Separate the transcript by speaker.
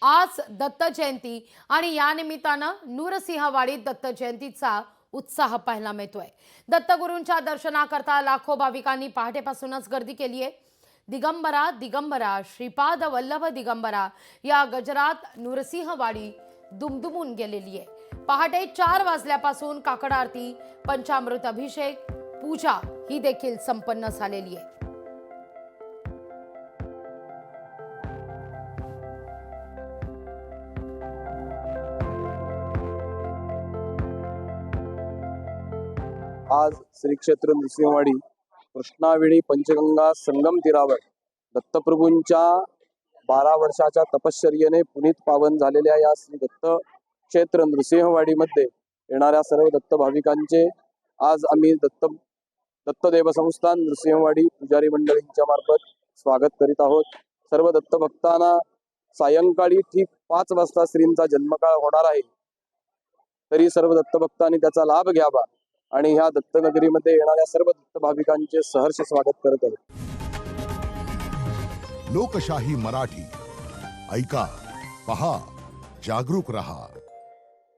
Speaker 1: आज दत्त जयंती आणि या निमित्तानं नूरसिंहवाडीत दत्त जयंतीचा उत्साह पाहायला मिळतोय। दत्तगुरूंच्या दर्शनाकरता लाखो भाविकांनी पहाटेपासूनच गर्दी केली आहे। दिगंबरा दिगंबरा श्रीपाद वल्लभ दिगंबरा या गजरात नूरसिंहवाडी दुमदुमून गेलेली आहे। पहाटे 4 वाजल्यापासून काकड आरती, पंचामृत अभिषेक, पूजा ही देखील संपन्न झालेली आहे।
Speaker 2: आज श्री क्षेत्र नृसिंहवाडी कृष्णावेळी पंचगंगा संगम तीरावर दत्तप्रभूंच्या 12 वर्षाच्या तपश्चर्येने पुनीत पावन झालेल्या या श्री दत्त क्षेत्र नृसिंहवाडीमध्ये येणाऱ्या सर्व दत्त भाविकांचे आज आम्ही दत्त देवसंस्थान नृसिंहवाडी पुजारी मंडळींच्या मार्फत स्वागत करीत आहोत। सर्व दत्त भक्तांना सायंकाळी ठीक 5 वाजता श्रींचा जन्मकाळ होणार आहे, तरी सर्व दत्त भक्तांनी त्याचा लाभ घ्यावा आणि ह्या दत्तनगरीमध्ये येणाऱ्या सर्व दत्त भाविकांचे सहर्ष स्वागत करत आहे।
Speaker 3: लोकशाही मराठी ऐका, पहा, जागरूक रहा।